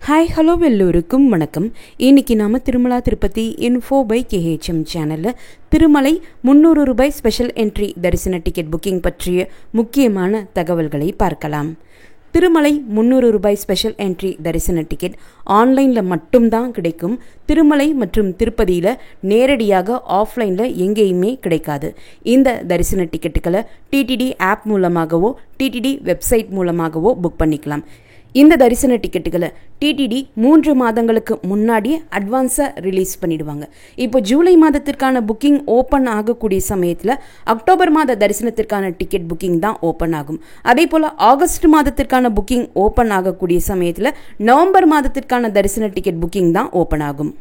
Hi hello எல்லோருக்கும் வணக்கம். இன்னைக்கு நாம Tirumala Tirupati info by KHM சேனலில் திருமலை 300 ரூபாய் ஸ்பெஷல் என்ட்ரி தரிசன டிக்கெட் புக்கிங் பற்றிய முக்கியமான தகவல்களை பார்க்கலாம். திருமலை 300 ரூபாய் ஸ்பெஷல் என்ட்ரி தரிசன டிக்கெட் ஆன்லைனில் மட்டும்தான் கிடைக்கும். திருமலை மற்றும் திருப்பதியில் நேரடியாக ஆஃப்லைனில் எங்கேயுமே கிடைக்காது. இந்த தரிசன டிக்கெட்டுகளை டிடிடி ஆப் மூலமாகவோ டிடிடி வெப்சைட் மூலமாகவோ புக் பண்ணிக்கலாம். இந்த தரிசன டிக்கெட்டுகளை டிடிடி 3 மாதங்களுக்கு முன்னாடியே அட்வான்ஸாக ரிலீஸ் பண்ணிடுவாங்க. இப்போ ஜூலை மாதத்திற்கான புக்கிங் ஓப்பன் ஆகக்கூடிய சமயத்தில் அக்டோபர் மாத தரிசனத்திற்கான டிக்கெட் புக்கிங் தான் ஓப்பன் ஆகும். அதே போல் ஆகஸ்ட் மாதத்திற்கான புக்கிங் ஓப்பன் ஆகக்கூடிய சமயத்தில் நவம்பர் மாதத்திற்கான தரிசன டிக்கெட் புக்கிங் தான் ஓப்பன் ஆகும்.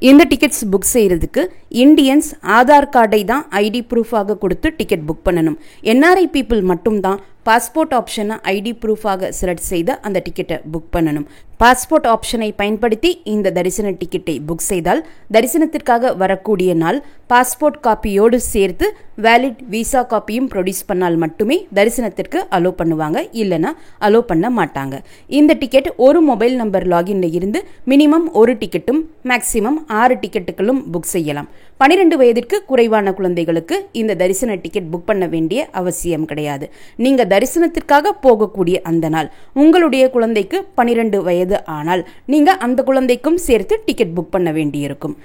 இந்த டிக்கெட்ஸ் புக் செய்கிறதுக்கு இண்டியன்ஸ் ஆதார் கார்டை தான் ஐடி ப்ரூஃபாக கொடுத்து டிக்கெட் புக் பண்ணணும். என்ஆர்ஐ பீப்புள் மட்டும்தான் பாஸ்போர்ட் ஆப்ஷனை ஐடி ப்ரூஃபாக செலக்ட் செய்து அந்த டிக்கெட்டை புக் பண்ணணும். பாஸ்போர்ட் ஆப்ஷனை பயன்படுத்தி இந்த தரிசன டிக்கெட்டை புக் செய்தால் தரிசனத்திற்காக வரக்கூடிய நாள் பாஸ்போர்ட் காப்பியோடு சேர்த்து வேலிட் விசா காப்பியும் ப்ரொடியூஸ் பண்ணால் மட்டுமே தரிசனத்திற்கு அலோ பண்ணுவாங்க, இல்லைன்னா அலோ பண்ண மாட்டாங்க. இந்த டிக்கெட் ஒரு மொபைல் நம்பர் லாகின்ல இருந்து மினிமம் ஒரு டிக்கெட்டும் மேக்சிமம் 6 டிக்கெட்டுகளும் புக் செய்யலாம். 12 வயதிற்கு குறைவான குழந்தைகளுக்கு இந்த தரிசன டிக்கெட் புக் பண்ண வேண்டிய அவசியம் கிடையாது. நீங்க தரிசனத்திற்காக போகக்கூடிய அந்த நாள் உங்களுடைய குழந்தைக்கு 12 வயது ஆனால் நீங்க அந்த குழந்தைக்கும் சேர்த்து டிக்கெட் புக் பண்ண வேண்டியிருக்கும்.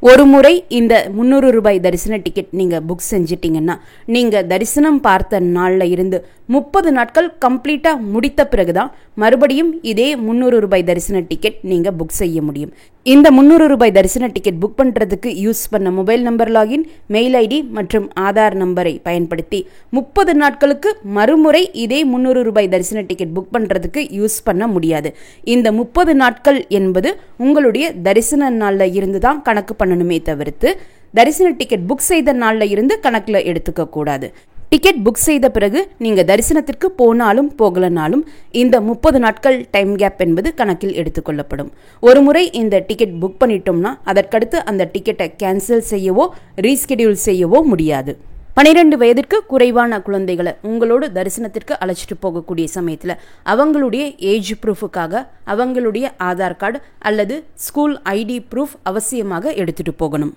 ஒரு முறை இந்த 300 ரூபாய் தரிசன டிக்கெட் நீங்க புக் செஞ்சிட்டீங்கன்னா நீங்க தரிசனம் பார்த்த நாள்ல இருந்து 30 நாட்கள் கம்ப்ளீட்டா முடித்த பிறகுதான் மறுபடியும் இதே 300 ரூபாய் தரிசன டிக்கெட் நீங்க புக் செய்ய முடியும். இந்த 300 ரூபாய் தரிசன டிக்கெட் புக் பண்றதுக்கு யூஸ் பண்ண mobile number login, mail ID மற்றும் ஆதார் நம்பரை பயன்படுத்தி 30 நாட்களுக்கு மறுமுறை இதே 300 ரூபாய் தரிசன டிக்கெட் புக் பண்றதுக்கு யூஸ் பண்ண முடியாது. இந்த 30 நாட்கள் என்பது உங்களுடைய தரிசன நாள்ல இருந்து தான் கணக்கு பண்ணணுமே தவிர்த்து தரிசன டிக்கெட் புக் செய்த நாள்ல இருந்து கணக்குல எடுத்துக்க கூடாது. டிக்கெட் புக் செய்த பிறகு நீங்க தரிசனத்திற்கு போனாலும் போகலனாலும் இந்த 30 நாட்கள் டைம் கேப் என்பது கணக்கில் எடுத்துக்கொள்ளப்படும். ஒரு முறை இந்த டிக்கெட் புக் பண்ணிட்டோம்னா அதற்கடுத்து அந்த டிக்கெட்டை கேன்சல் செய்யவோ ரீஸ்கெடியூல் செய்யவோ முடியாது. 12 வயதிற்கு குறைவான குழந்தைகளை உங்களோட தரிசனத்திற்கு அழைச்சிட்டு போகக்கூடிய சமயத்தில் அவங்களுடைய ஏஜ் ப்ரூஃபுக்காக அவங்களுடைய ஆதார் கார்டு அல்லது ஸ்கூல் ஐடி ப்ரூஃப் அவசியமாக எடுத்துட்டு போகணும்.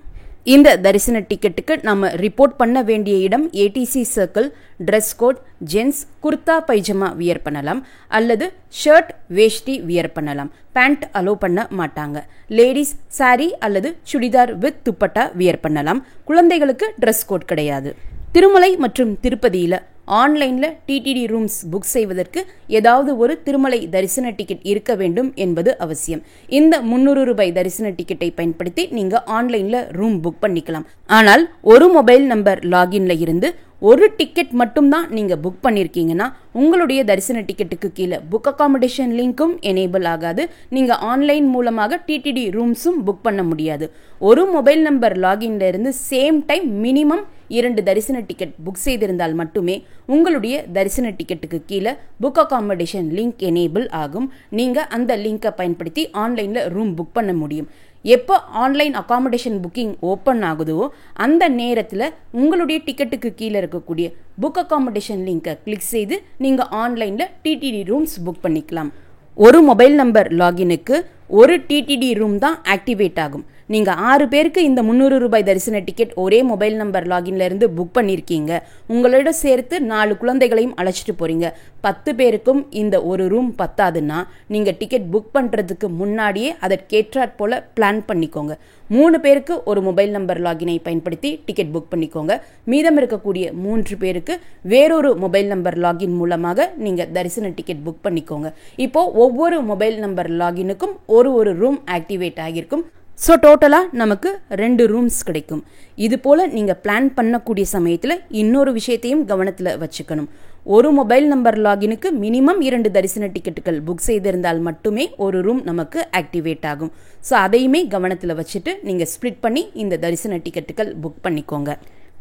இந்த தரிசன டிக்கெட்டுக்கு நம்ம ரிப்போர்ட் பண்ண வேண்டிய இடம் ADC circle. Dress code gents kurta pyjama wear பண்ணலாம் அல்லது ஷர்ட் வேஷ்டி வியர் பண்ணலாம். பேண்ட் அலோ பண்ண மாட்டாங்க. லேடிஸ் சாரி அல்லது சுடிதார் வித் துப்பட்டா வியர் பண்ணலாம். குழந்தைகளுக்கு ட்ரெஸ் கோட் கிடையாது. திருமலை மற்றும் திருப்பதியில் ஆன்லைனில் டிடிடி ரூம்ஸ் புக் செய்வதற்கு ஏதாவது ஒரு திருமலை தரிசன டிக்கெட் இருக்க வேண்டும் என்பது அவசியம். இந்த 300 ரூபாய் தரிசன டிக்கெட்டை பயன்படுத்தி நீங்கள் ஆன்லைனில் ரூம் புக் பண்ணிக்கலாம். ஆனால் ஒரு மொபைல் நம்பர் லாகின்ல இருந்து ஒரு டிக்கெட் மட்டும்தான் நீங்கள் புக் பண்ணியிருக்கீங்கன்னா உங்களுடைய தரிசன டிக்கெட்டுக்கு கீழே புக் அகாமடேஷன் லிங்க்கும் எனேபிள் ஆகாது. நீங்கள் ஆன்லைன் மூலமாக டிடிடி ரூம்ஸும் புக் பண்ண முடியாது. ஒரு மொபைல் நம்பர் லாகின்ல இருந்து சேம் டைம் மினிமம் 2 தரிசன டிக்கெட் புக் செய்திருந்தால் மட்டுமே உங்களுடைய தரிசன டிக்கெட்டுக்கு கீழே புக் அகாமடேஷன் லிங்க் எனேபிள் ஆகும். நீங்கள் அந்த லிங்கை பயன்படுத்தி ஆன்லைனில் ரூம் புக் பண்ண முடியும். எப்போ ஆன்லைன் அகாமடேஷன் புக்கிங் ஓப்பன் ஆகுதோ அந்த நேரத்தில் உங்களுடைய டிக்கெட்டுக்கு கீழே இருக்கக்கூடிய புக் அகாமடேஷன் லிங்கை கிளிக் செய்து நீங்கள் ஆன்லைனில் டிடிடி ரூம்ஸ் புக் பண்ணிக்கலாம். ஒரு மொபைல் நம்பர் லாகினுக்கு ஒரு டிடிடி ரூம் தான் ஆக்டிவேட் ஆகும். நீங்கள் 6 பேருக்கு இந்த 300 ரூபாய் தரிசன டிக்கெட் ஒரே மொபைல் நம்பர் லாகின்ல இருந்து புக் பண்ணியிருக்கீங்க. உங்களோட சேர்த்து 4 குழந்தைகளையும் அழைச்சிட்டு போறீங்க. 10 பேருக்கும் இந்த ஒரு ரூம் பத்தாதுன்னா நீங்கள் டிக்கெட் புக் பண்ணுறதுக்கு முன்னாடியே அதற்கேற்றாற் போல பிளான் பண்ணிக்கோங்க. 3 பேருக்கு ஒரு மொபைல் நம்பர் லாகினை பயன்படுத்தி டிக்கெட் புக் பண்ணிக்கோங்க. மீதம் இருக்கக்கூடிய 3 பேருக்கு வேறொரு மொபைல் நம்பர் லாகின் மூலமாக நீங்கள் தரிசன டிக்கெட் புக் பண்ணிக்கோங்க. இப்போ ஒவ்வொரு மொபைல் நம்பர் லாகினுக்கும் ஒரு ரூம் ஆக்டிவேட் ஆகியிருக்கும். ஸோ டோட்டலாக நமக்கு 2 ரூம்ஸ் கிடைக்கும். இது போல் நீங்கள் பிளான் பண்ணக்கூடிய சமயத்தில் இன்னொரு விஷயத்தையும் கவனத்தில் வச்சுக்கணும். ஒரு மொபைல் நம்பர் லாகினுக்கு மினிமம் 2 தரிசன டிக்கெட்டுகள் புக் செய்திருந்தால் மட்டுமே ஒரு ரூம் நமக்கு ஆக்டிவேட் ஆகும். ஸோ அதையுமே கவனத்தில் வச்சுட்டு நீங்கள் ஸ்ப்ளிட் பண்ணி இந்த தரிசன டிக்கெட்டுகள் புக் பண்ணிக்கோங்க.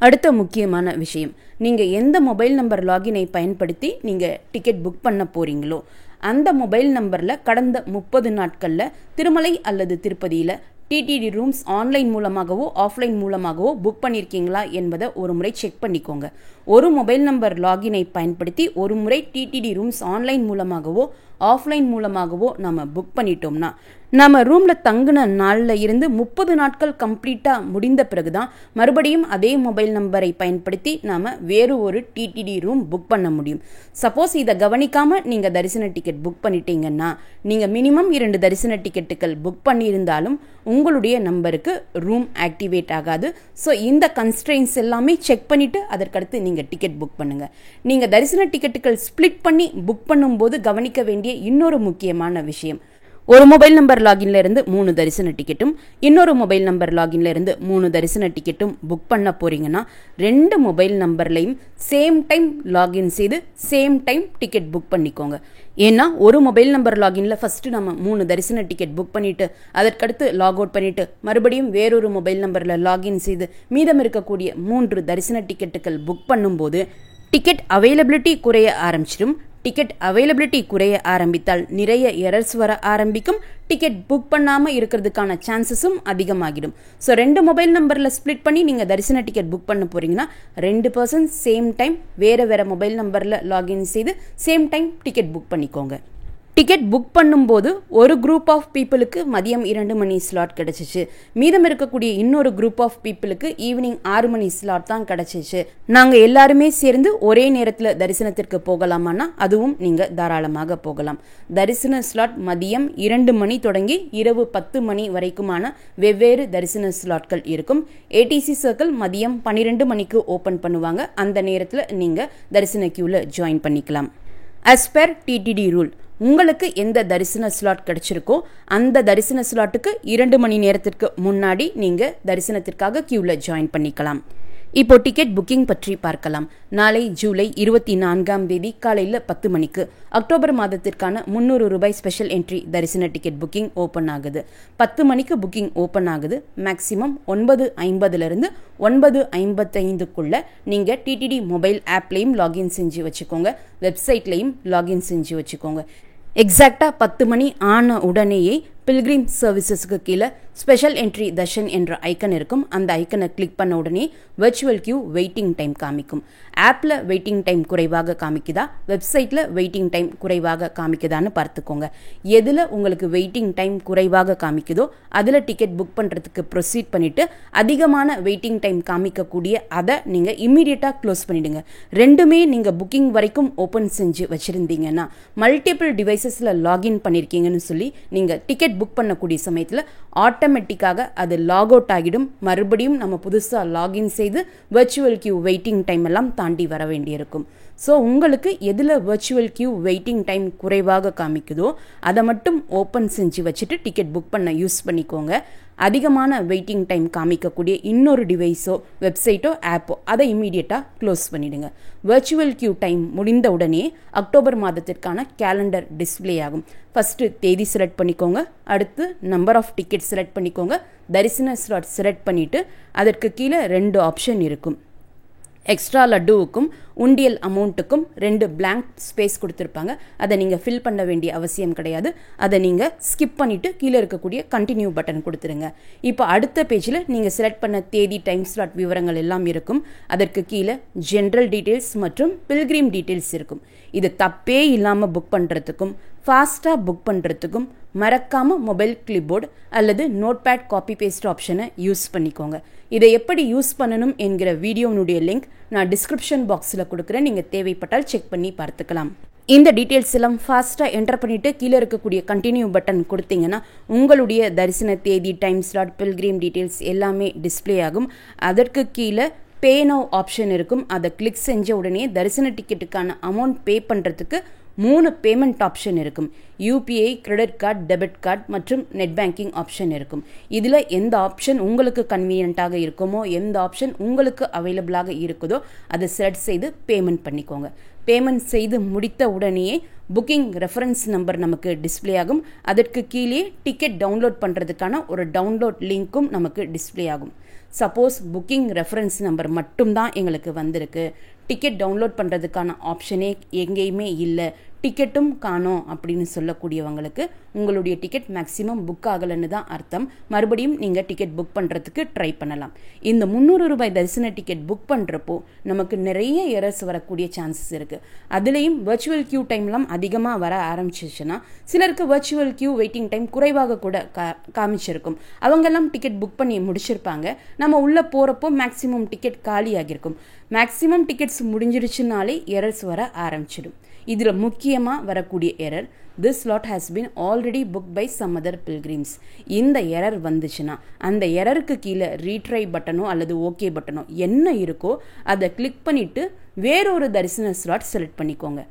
அடுத்த முக்கியமான விஷயம், நீங்கள் எந்த மொபைல் நம்பர் லாகினை பயன்படுத்தி நீங்கள் டிக்கெட் புக் பண்ண போகிறீங்களோ அந்த மொபைல் நம்பரில் கடந்த 30 நாட்களில் திருமலை அல்லது திருப்பதியில் டிடிடி ரூம்ஸ் ஆன்லைன் மூலமாகவோ ஆஃப்லைன் மூலமாகவோ புக் பண்ணியிருக்கீங்களா என்பதை ஒரு முறை செக் பண்ணிக்கோங்க. ஒரு மொபைல் நம்பர் லாகினை பயன்படுத்தி ஒரு முறை டிடிடி ரூம்ஸ் ஆன்லைன் மூலமாகவோ ஆஃப்லைன் மூலமாகவோ நம்ம புக் பண்ணிட்டோம்னா நம்ம ரூமில் தங்கின நாளில் இருந்து 30 நாட்கள் கம்ப்ளீட்டாக முடிந்த பிறகு தான் மறுபடியும் அதே மொபைல் நம்பரை பயன்படுத்தி நாம் வேறு ஒரு டிடிடி ரூம் புக் பண்ண முடியும். சப்போஸ் இதை கவனிக்காமல் நீங்கள் தரிசன டிக்கெட் புக் பண்ணிட்டீங்கன்னா நீங்கள் மினிமம் 2 தரிசன டிக்கெட்டுகள் புக் பண்ணியிருந்தாலும் உங்களுடைய நம்பருக்கு ரூம் ஆக்டிவேட் ஆகாது. ஸோ இந்த கன்ஸ்ட்ரெயின்ஸ் எல்லாமே செக் பண்ணிவிட்டு அதற்கடுத்து நீங்கள் டிக்கெட் புக் பண்ணுங்கள். நீங்கள் தரிசன டிக்கெட்டுகள் ஸ்ப்ளிட் பண்ணி புக் பண்ணும்போது கவனிக்க வேண்டிய இன்னொரு முக்கியமான விஷயம், ஒரு மொபைல் நம்பர் லாகின்ல இருந்து 3 தரிசன டிக்கெட்டும் இன்னொரு மொபைல் நம்பர் லாகின்ல இருந்து 3 தரிசன டிக்கெட்டும் புக் பண்ண போறீங்கன்னா 2 மொபைல் நம்பர்லையும் சேம் டைம் லாகின் செய்து சேம் டைம் டிக்கெட் புக் பண்ணிக்கோங்க. ஏன்னா ஒரு மொபைல் நம்பர் லாகின்ல ஃபர்ஸ்ட் நம்ம 3 தரிசன டிக்கெட் புக் பண்ணிட்டு அதற்கடுத்து லாக் அவுட் பண்ணிட்டு மறுபடியும் வேறொரு மொபைல் நம்பர்ல லாகின் செய்து மீதம் இருக்கக்கூடிய 3 தரிசன டிக்கெட்டுகள் புக் பண்ணும்போது டிக்கெட் அவைலபிலிட்டி குறைய ஆரம்பிச்சிடும். டிக்கெட் அவைலபிலிட்டி குறைய ஆரம்பித்தால் நிறைய எரர்ஸ் வர ஆரம்பிக்கும். டிக்கெட் புக் பண்ணாமல் இருக்கிறதுக்கான சான்சஸும் அதிகமாகிடும். ஸோ 2 மொபைல் நம்பரில் ஸ்ப்ளிட் பண்ணி நீங்கள் தரிசன டிக்கெட் புக் பண்ண போகிறீங்கன்னா 2 பர்சன் சேம் டைம் வேறு மொபைல் நம்பரில் லாகின் செய்து சேம் டைம் டிக்கெட் புக் பண்ணிக்கோங்க. டிக்கெட் புக் பண்ணும்போது ஒரு குரூப் ஆஃப் பீப்புளுக்கு மதியம் 2 மணி ஸ்லாட் கிடச்சிச்சு, மீதம் இருக்கக்கூடிய இன்னொரு குரூப் ஆஃப் பீப்புளுக்கு ஈவினிங் 6 மணி ஸ்லாட் தான் கிடச்சிச்சு. நாங்கள் எல்லாருமே சேர்ந்து ஒரே நேரத்தில் தரிசனத்திற்கு போகலாமான்னா அதுவும் நீங்கள் தாராளமாக போகலாம். தரிசன ஸ்லாட் மதியம் 2 மணி தொடங்கி இரவு 10 மணி வரைக்குமான வெவ்வேறு தரிசன ஸ்லாட்கள் இருக்கும். ஏடிசி சர்க்கிள் மதியம் 12 மணிக்கு ஓப்பன் பண்ணுவாங்க. அந்த நேரத்தில் நீங்கள் தரிசன கியூவில் ஜாயின் பண்ணிக்கலாம். as per டிடிடி ரூல் உங்களுக்கு எந்த தரிசன ஸ்லாட் கிடைச்சிருக்கோ அந்த தரிசன ஸ்லாட்டுக்கு 2 மணி நேரத்திற்கு முன்னாடி நீங்கள் தரிசனத்திற்காக கியூவில் ஜாயின் பண்ணிக்கலாம். இப்போ டிக்கெட் புக்கிங் பற்றி பார்க்கலாம். நாளை ஜூலை 24ஆம் தேதி காலையில் 10 மணிக்கு அக்டோபர் மாதத்திற்கான 300 ரூபாய் ஸ்பெஷல் என்ட்ரி தரிசன டிக்கெட் புக்கிங் ஓப்பன் ஆகுது. 10 மணிக்கு புக்கிங் ஓப்பன் ஆகுது. மேக்ஸிமம் 9:50 9:55 நீங்கள் டிடிடி மொபைல் ஆப்லையும் லாகின் செஞ்சு வச்சுக்கோங்க, வெப்சைட்லையும் லாகின் செஞ்சு வச்சுக்கோங்க. எக்ஸாக்டாக 10 மணி ஆன உடனேயே பில்கிரிம் சர்வீசஸ்க்கு கீழே ஸ்பெஷல் என்ட்ரி தர்ஷன் என்ற ஐக்கன் இருக்கும். அந்த ஐக்கனை கிளிக் பண்ண உடனே வெர்ச்சுவல் கியூ வெயிட்டிங் டைம் காமிக்கும். ஆப்பில் வெயிட்டிங் டைம் குறைவாக காமிக்குதா, வெப்சைட்டில் வெயிட்டிங் டைம் குறைவாக காமிக்குதான்னு பார்த்துக்கோங்க. எதில் உங்களுக்கு வெயிட்டிங் டைம் குறைவாக காமிக்குதோ அதில் டிக்கெட் புக் பண்ணுறதுக்கு ப்ரொசீட் பண்ணிவிட்டு அதிகமான வெயிட்டிங் டைம் காமிக்கக்கூடிய அதை நீங்கள் இம்மீடியட்டாக க்ளோஸ் பண்ணிவிடுங்க. ரெண்டுமே நீங்கள் புக்கிங் வரைக்கும் ஓப்பன் செஞ்சு வச்சுருந்தீங்கன்னா மல்டிபிள் டிவைசஸில் லாகின் பண்ணியிருக்கீங்கன்னு சொல்லி நீங்கள் டிக்கெட் புக் பண்ணக்கூடிய சமயத்தில் ஆட்டோமேட்டிக்காக அது லாக் அவுட் ஆகிடும். மறுபடியும் நம்ம புதுசாக லாகின் செய்து வெர்ச்சுவல் கியூ வெயிட்டிங் டைம் எல்லாம் தாண்டி வர வேண்டியிருக்கும். ஸோ உங்களுக்கு எதில் வெர்ச்சுவல் கியூ வெயிட்டிங் டைம் குறைவாக காமிக்குதோ அதை மட்டும் ஓப்பன் செஞ்சு வச்சுட்டு டிக்கெட் புக் பண்ண யூஸ் பண்ணிக்கோங்க. அதிகமான வெயிட்டிங் டைம் காமிக்கக்கூடிய இன்னொரு டிவைஸோ வெப்சைட்டோ ஆப்போ அதை இம்மீடியட்டாக க்ளோஸ் பண்ணிவிடுங்க. வெர்ச்சுவல் கியூ டைம் முடிந்த உடனே அக்டோபர் மாதத்திற்கான கேலண்டர் டிஸ்பிளே ஆகும். ஃபஸ்ட்டு தேதி செலக்ட் பண்ணிக்கோங்க, அடுத்து நம்பர் ஆஃப் டிக்கெட் செலக்ட் பண்ணிக்கோங்க, தரிசன ஸ்லாட் செலக்ட் பண்ணிவிட்டு அதற்கு கீழே 2 ஆப்ஷன் இருக்கும். எக்ஸ்ட்ரா லட்டுவுக்கும் உண்டியல் அமௌண்ட்டுக்கும் 2 blank ஸ்பேஸ் கொடுத்துருப்பாங்க. அதை நீங்கள் ஃபில் பண்ண வேண்டிய அவசியம் கிடையாது. அதை நீங்கள் ஸ்கிப் பண்ணிவிட்டு கீழே இருக்கக்கூடிய கண்டினியூ பட்டன் கொடுத்துருங்க. இப்போ அடுத்த பேஜில் நீங்கள் செலக்ட் பண்ண தேதி, டைம் ஸ்லாட் விவரங்கள் எல்லாம் இருக்கும். அதற்கு கீழே ஜென்ரல் டீட்டெயில்ஸ் மற்றும் பில்கிரிம் டீட்டெயில்ஸ் இருக்கும். இது தப்பே இல்லாமல் புக் பண்ணுறதுக்கும் ஃபாஸ்ட்டாக புக் பண்ணுறதுக்கும் மறக்காமல் மொபைல் கிளிப்போர்டு அல்லது நோட்பேட் காப்பி பேஸ்ட் ஆப்ஷனை யூஸ் பண்ணிக்கோங்க. இதை எப்படி யூஸ் பண்ணணும் என்கிற வீடியோனுடைய லிங்க் நான் டிஸ்கிரிப்ஷன் பாக்ஸில் கொடுக்குறேன். நீங்கள் தேவைப்பட்டால் செக் பண்ணி பார்த்துக்கலாம். இந்த டீட்டெயில்ஸ் எல்லாம் ஃபாஸ்ட்டாக என்டர் பண்ணிவிட்டு கீழே இருக்கக்கூடிய கண்டினியூ பட்டன் கொடுத்தீங்கன்னா உங்களுடைய தரிசன தேதி, டைம் ஸ்லாட், பில்கிரிம் டீட்டெயில்ஸ் எல்லாமே டிஸ்பிளே ஆகும். அதற்கு கீழே பே நவ் ஆப்ஷன் இருக்கும். அதை கிளிக் செஞ்ச உடனே தரிசன டிக்கெட்டுக்கான அமௌண்ட் பே பண்ணுறதுக்கு 3 பேமெண்ட் ஆப்ஷன் இருக்கும். UPI, credit card, debit card மற்றும் நெட் பேங்கிங் ஆப்ஷன் இருக்கும். இதில் எந்த ஆப்ஷன் உங்களுக்கு கன்வீனியண்ட்டாக இருக்குமோ, எந்த ஆப்ஷன் உங்களுக்கு அவைலபிளாக இருக்குதோ அதை செலக்ட் செய்து பேமெண்ட் பண்ணிக்கோங்க. பேமெண்ட் செய்து முடித்த உடனேயே புக்கிங் ரெஃபரன்ஸ் நம்பர் நமக்கு டிஸ்பிளே ஆகும். அதற்கு கீழே டிக்கெட் டவுன்லோட் பண்ணுறதுக்கான ஒரு டவுன்லோட் லிங்க்கும் நமக்கு டிஸ்பிளே ஆகும். சப்போஸ் புக்கிங் ரெஃபரன்ஸ் நம்பர் மட்டும்தான் எங்களுக்கு வந்திருக்கு, டிக்கெட் டவுன்லோட் பண்ணுறதுக்கான ஆப்ஷனே எங்கேயுமே இல்லை, டிக்கெட்டும் காணோம் அப்படின்னு சொல்லக்கூடியவங்களுக்கு உங்களுடைய டிக்கெட் மேக்ஸிமம் புக் ஆகலைன்னு தான் அர்த்தம். மறுபடியும் நீங்கள் டிக்கெட் புக் பண்ணுறதுக்கு ட்ரை பண்ணலாம். இந்த 300 ரூபாய் தரிசன டிக்கெட் புக் பண்ணுறப்போ நமக்கு நிறைய எரர்ஸ் வரக்கூடிய சான்சஸ் இருக்குது. அதுலேயும் வர்ச்சுவல் கியூ டைம்லாம் அதிகமாக வர ஆரம்பிச்சிச்சுன்னா சிலருக்கு வர்ச்சுவல் கியூ வெயிட்டிங் டைம் குறைவாக கூட காமிச்சிருக்கும். அவங்கெல்லாம் டிக்கெட் புக் பண்ணி முடிச்சிருப்பாங்க. நம்ம உள்ளே போகிறப்போ மேக்ஸிமம் டிக்கெட் காலியாகிருக்கும். மேக்ஸிமம் டிக்கெட்ஸ் முடிஞ்சிருச்சுனாலே எரர்ஸ் வர ஆரம்பிச்சிடும். இதில் முக்கியமாக வரக்கூடிய error, this slot has been already booked by some other pilgrims. இந்த எரர் வந்துச்சுன்னா அந்த எரருக்கு கீழே ரீட்ரை பட்டனோ அல்லது ஓகே பட்டனோ என்ன இருக்கோ அதை கிளிக் பண்ணிவிட்டு வேறொரு தரிசன ஸ்லாட் செலக்ட் பண்ணிக்கோங்க.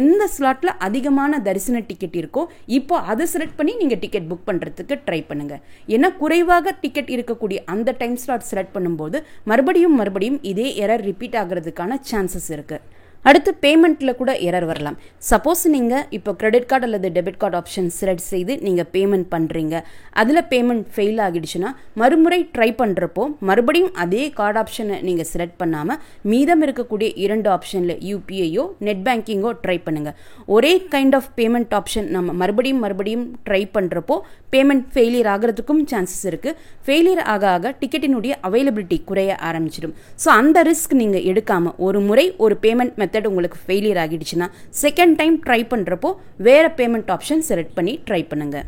எந்த ஸ்லாட்டில் அதிகமான தரிசன டிக்கெட் இருக்கோ இப்போ அதை செலக்ட் பண்ணி நீங்கள் டிக்கெட் புக் பண்ணுறதுக்கு ட்ரை பண்ணுங்கள். ஏன்னா குறைவாக டிக்கெட் இருக்கக்கூடிய அந்த டைம் ஸ்லாட் செலக்ட் பண்ணும்போது மறுபடியும் இதே எரர் ரிப்பீட் ஆகிறதுக்கான சான்சஸ் இருக்குது. அடுத்து பேமெண்ட்டில் கூட எரர் வரலாம். சப்போஸ் நீங்கள் இப்போ கிரெடிட் கார்டு அல்லது டெபிட் கார்டு ஆப்ஷன் செலக்ட் செய்து நீங்கள் பேமெண்ட் பண்ணுறீங்க, அதில் பேமெண்ட் ஃபெயில் ஆகிடுச்சுன்னா மறுமுறை ட்ரை பண்ணுறப்போ மறுபடியும் அதே கார்டு ஆப்ஷனை நீங்கள் செலக்ட் பண்ணாமல் மீதம் இருக்கக்கூடிய 2 ஆப்ஷனில் யூபிஐயோ நெட் பேங்கிங்கோ ட்ரை பண்ணுங்கள். ஒரே கைண்ட் ஆஃப் பேமெண்ட் ஆப்ஷன் நம்ம மறுபடியும் ட்ரை பண்ணுறப்போ பேமெண்ட் ஃபெயிலியர் ஆகிறதுக்கும் சான்சஸ் இருக்குது. ஃபெயிலியர் ஆக டிக்கெட்டினுடைய அவைலபிலிட்டி குறைய ஆரம்பிச்சிடும். ஸோ அந்த ரிஸ்க் நீங்கள் எடுக்காமல் ஒரு முறை ஒரு பேமெண்ட் மெத்தட் உங்களுக்கு ஃபெயிலியர் ஆகிடுச்சுன்னா செகண்ட் டைம் ட்ரை பண்ணுறப்போ வேறு பேமெண்ட் ஆப்ஷன் செலக்ட் பண்ணி ட்ரை பண்ணுங்கள்.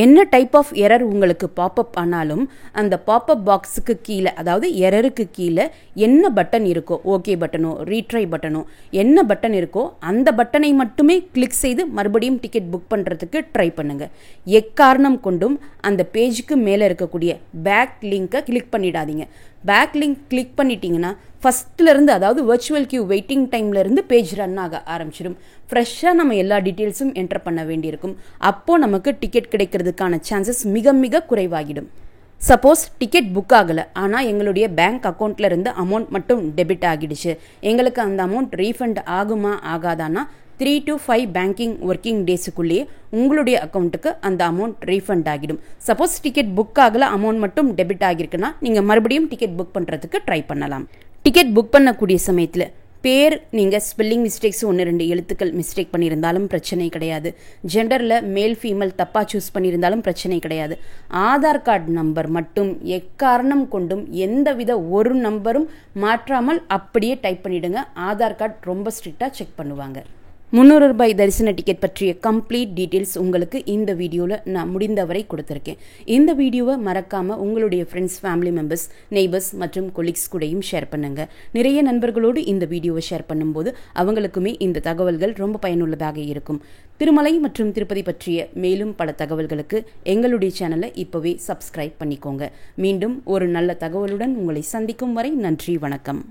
என்ன டைப் ஆஃப் எரர் உங்களுக்கு பாப்அப் ஆனாலும் அந்த பாப்அப் பாக்ஸுக்கு கீழே, அதாவது எரருக்கு கீழே என்ன பட்டன் இருக்கோ, ஓகே பட்டனோ ரீட்ரை பட்டனோ என்ன பட்டன் இருக்கோ அந்த பட்டனை மட்டுமே கிளிக் செய்து மறுபடியும் டிக்கெட் புக் பண்ணுறதுக்கு ட்ரை பண்ணுங்கள். எக்காரணம் கொண்டும் அந்த பேஜுக்கு மேலே இருக்கக்கூடிய பேக் லிங்கை கிளிக் பண்ணிடாதீங்க. பேக் லிங்க் கிளிக் பண்ணிட்டீங்கன்னா ஃபஸ்ட்லேருந்து, அதாவது வர்ச்சுவல் கியூ வெயிட்டிங் டைம்லேருந்து பேஜ் ரன் ஆக ஆரம்பிச்சிடும். ஃப்ரெஷ்ஷாக நம்ம எல்லா டீட்டெயில்ஸும் என்டர் பண்ண வேண்டியிருக்கும். அப்போது நமக்கு டிக்கெட் கிடைக்கிறதுக்கான சான்சஸ் மிக குறைவாகிடும். சப்போஸ் டிக்கெட் புக் ஆகலை, ஆனால் எங்களுடைய பேங்க் அக்கௌண்ட்டில் இருந்து அமௌண்ட் மட்டும் டெபிட் ஆகிடுச்சு, எங்களுக்கு அந்த அமௌண்ட் ரீஃபண்ட் ஆகுமா ஆகாதானா 3 to 5 பேங்கிங் ஒர்க்கிங் டேஸுக்குள்ளேயே உங்களுடைய அக்கௌண்ட்டுக்கு அந்த அமௌண்ட் ரீஃபண்ட் ஆகிடும். சப்போஸ் டிக்கெட் புக் ஆகலை, அமௌண்ட் மட்டும் டெபிட் ஆகிருக்குன்னா நீங்கள் மறுபடியும் டிக்கெட் புக் பண்ணுறதுக்கு ட்ரை பண்ணலாம். டிக்கெட் புக் பண்ணக்கூடிய சமயத்தில் பேர் நீங்கள் ஸ்பெல்லிங் மிஸ்டேக்ஸ் 1-2 எழுத்துக்கள் மிஸ்டேக் பண்ணியிருந்தாலும் பிரச்சனை கிடையாது. ஜெண்டரில் மேல் ஃபீமேல் தப்பாக சூஸ் பண்ணியிருந்தாலும் பிரச்சனை கிடையாது. ஆதார் கார்டு நம்பர் மட்டும் எக்காரணம் கொண்டும் எந்தவித ஒரு நம்பரும் மாற்றாமல் அப்படியே டைப் பண்ணிவிடுங்க. ஆதார் கார்டு ரொம்ப ஸ்ட்ரிக்டாக செக் பண்ணுவாங்க. 300 ரூபாய் தரிசன டிக்கெட் பற்றிய கம்ப்ளீட் டீட்டெயில்ஸ் உங்களுக்கு இந்த வீடியோவில் நான் முடிந்தவரை கொடுத்துருக்கேன். இந்த வீடியோவை மறக்காமல் உங்களுடைய ஃப்ரெண்ட்ஸ், ஃபேமிலி மெம்பர்ஸ், நெய்பர்ஸ் மற்றும் கொலீக்ஸ் கூடயும் ஷேர் பண்ணுங்கள். நிறைய நண்பர்களோடு இந்த வீடியோவை ஷேர் பண்ணும்போது அவங்களுக்குமே இந்த தகவல்கள் ரொம்ப பயனுள்ளதாக இருக்கும். திருமலை மற்றும் திருப்பதி பற்றிய மேலும் பல தகவல்களுக்கு எங்களுடைய சேனலை இப்போவே சப்ஸ்கிரைப் பண்ணிக்கோங்க. மீண்டும் ஒரு நல்ல தகவலுடன் உங்களை சந்திக்கும் வரை நன்றி, வணக்கம்.